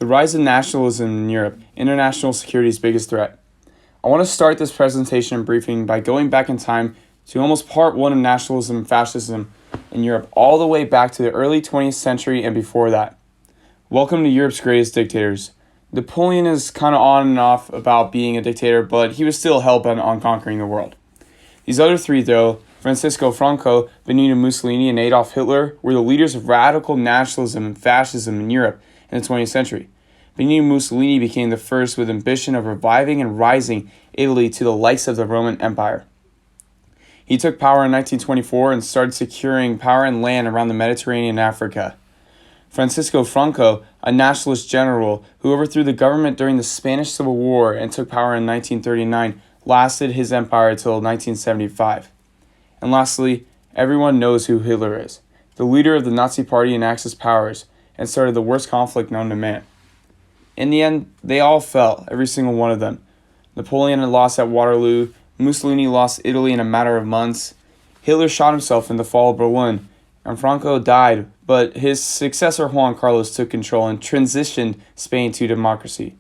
The rise of nationalism in Europe, international security's biggest threat. I want to start this presentation and briefing by going back in time to almost part one of nationalism and fascism in Europe, all the way back to the early 20th century and before that. Welcome to Europe's greatest dictators. Napoleon is kind of on and off about being a dictator, but he was still hell-bent on conquering the world. These other three, though, Francisco Franco, Benito Mussolini, and Adolf Hitler, were the leaders of radical nationalism and fascism in Europe in the 20th century. Benito Mussolini became the first with ambition of reviving and rising Italy to the likes of the Roman Empire. He took power in 1924 and started securing power and land around the Mediterranean and Africa. Francisco Franco, a nationalist general who overthrew the government during the Spanish Civil War and took power in 1939, lasted his empire until 1975. And lastly, everyone knows who Hitler is, the leader of the Nazi Party and Axis powers, and started the worst conflict known to man. In the end, they all fell, every single one of them. Napoleon had lost at Waterloo, Mussolini lost Italy in a matter of months, Hitler shot himself in the fall of Berlin, and Franco died, but his successor Juan Carlos took control and transitioned Spain to democracy.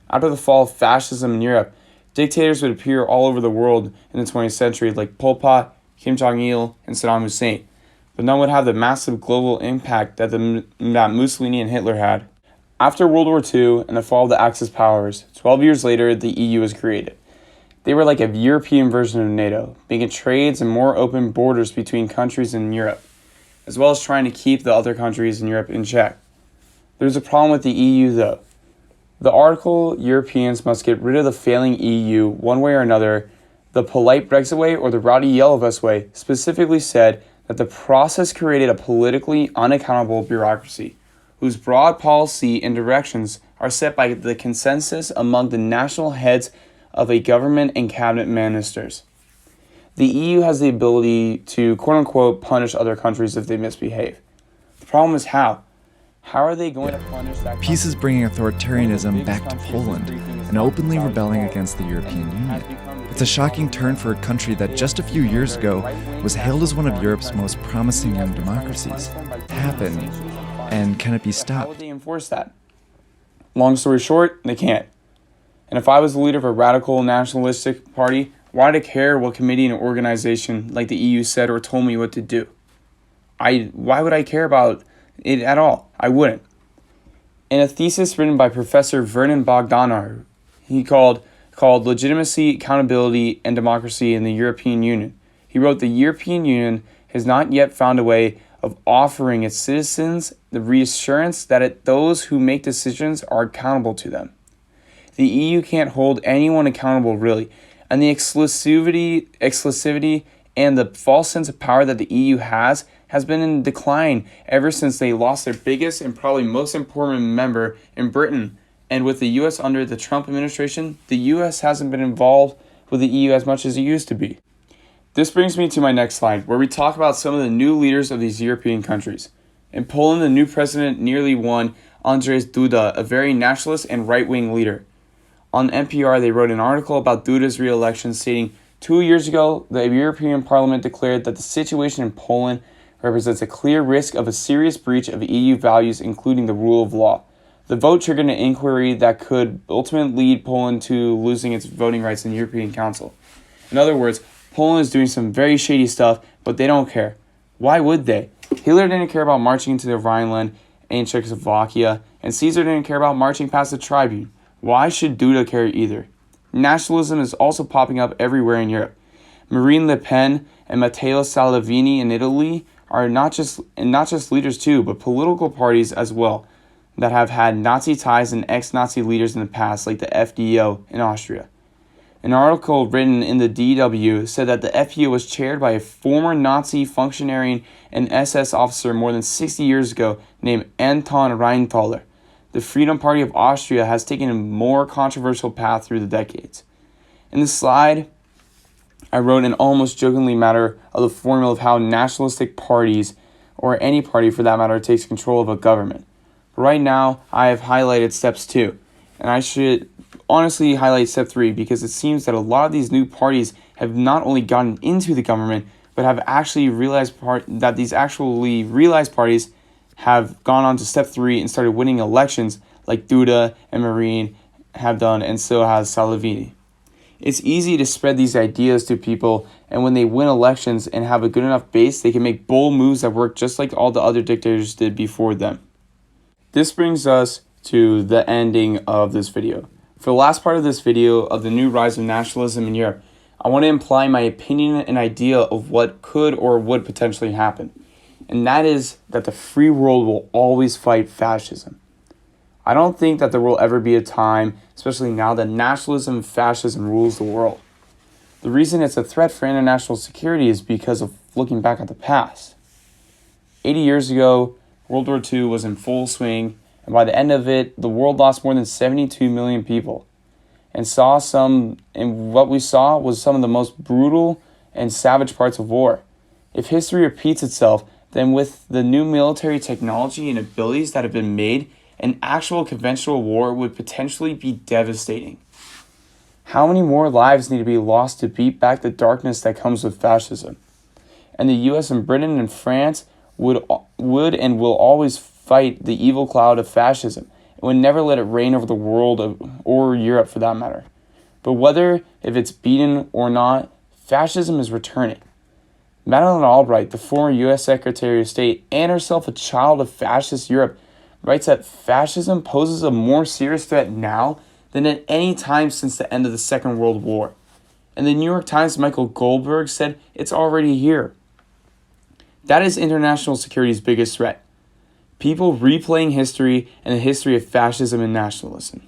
After the fall of fascism in Europe, dictators would appear all over the world in the 20th century like Pol Pot, Kim Jong-il, and Saddam Hussein, but none would have the massive global impact that Mussolini and Hitler had. After World War II and the fall of the Axis powers, 12 years later, the EU was created. They were like a European version of NATO, making trades and more open borders between countries in Europe, as well as trying to keep the other countries in Europe in check. There's a problem with the EU, though. The article, Europeans must get rid of the failing EU one way or another, the polite Brexit way or the rowdy Yellow Vest way, specifically said that the process created a politically unaccountable bureaucracy, whose broad policy and directions are set by the consensus among the national heads of a government and cabinet ministers. The EU has the ability to, quote-unquote, punish other countries if they misbehave. The problem is how. How are they going to punish that country? Peace is bringing authoritarianism back to Poland and openly rebelling against the European Union. It's a shocking turn for a country that just a few years ago was hailed as one of Europe's most promising young democracies to happen. And can it be stopped? How would they enforce that? Long story short, they can't. And if I was the leader of a radical nationalistic party, why would I care what committee and organization like the EU said or told me what to do? Why would I care about it at all? I wouldn't. In a thesis written by Professor Vernon Bogdanar, he called Legitimacy, Accountability, and Democracy in the European Union, he wrote, "The European Union has not yet found a way of offering its citizens the reassurance that those who make decisions are accountable to them. The EU can't hold anyone accountable, really, and the exclusivity and the false sense of power that the EU has been in decline ever since they lost their biggest and probably most important member in Britain. And with the US under the Trump administration, the US hasn't been involved with the EU as much as it used to be." This brings me to my next slide, where we talk about some of the new leaders of these European countries. In Poland, the new president nearly won, Andrzej Duda, a very nationalist and right-wing leader. On NPR, they wrote an article about Duda's re-election, stating, 2 years ago, the European Parliament declared that the situation in Poland represents a clear risk of a serious breach of EU values, including the rule of law. The vote triggered an inquiry that could ultimately lead Poland to losing its voting rights in the European Council. In other words, Poland is doing some very shady stuff, but they don't care. Why would they? Hitler didn't care about marching into the Rhineland and Czechoslovakia, and Caesar didn't care about marching past the Tribune. Why should Duda care either? Nationalism is also popping up everywhere in Europe. Marine Le Pen and Matteo Salvini in Italy are not just leaders too, but political parties as well that have had Nazi ties and ex-Nazi leaders in the past, like the FDO in Austria. An article written in the DW said that the FDO was chaired by a former Nazi functionary and SS officer more than 60 years ago named Anton Rheintaler. The Freedom Party of Austria has taken a more controversial path through the decades. In this slide, I wrote an almost jokingly matter of the formula of how nationalistic parties, or any party for that matter, takes control of a government. But right now, I have highlighted steps 2, and I should honestly highlight step 3 because it seems that a lot of these new parties have not only gotten into the government, but have actually realized that these actually realized parties have gone on to step 3 and started winning elections like Duda and Marine have done, and so has Salvini. It's easy to spread these ideas to people, and when they win elections and have a good enough base, they can make bold moves that work just like all the other dictators did before them. This brings us to the ending of this video. For the last part of this video of the new rise of nationalism in Europe, I want to imply my opinion and idea of what could or would potentially happen. And that is that the free world will always fight fascism. I don't think that there will ever be a time, especially now, that nationalism and fascism rules the world. The reason it's a threat for international security is because of looking back at the past. 80 years ago, World War II was in full swing, and by the end of it, the world lost more than 72 million people. And what we saw was some of the most brutal and savage parts of war. If history repeats itself, then with the new military technology and abilities that have been made, an actual conventional war would potentially be devastating. How many more lives need to be lost to beat back the darkness that comes with fascism? And the US and Britain and France would and will always fight the evil cloud of fascism and would never let it reign over the world or Europe for that matter. But if it's beaten or not, fascism is returning. Madeleine Albright, the former US Secretary of State and herself a child of fascist Europe, writes that fascism poses a more serious threat now than at any time since the end of the Second World War. And the New York Times' Michael Goldberg said it's already here. That is international security's biggest threat. People replaying history and the history of fascism and nationalism.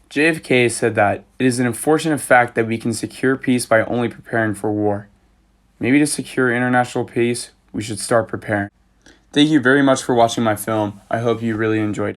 JFK said that it is an unfortunate fact that we can secure peace by only preparing for war. Maybe to secure international peace, we should start preparing. Thank you very much for watching my film. I hope you really enjoyed it.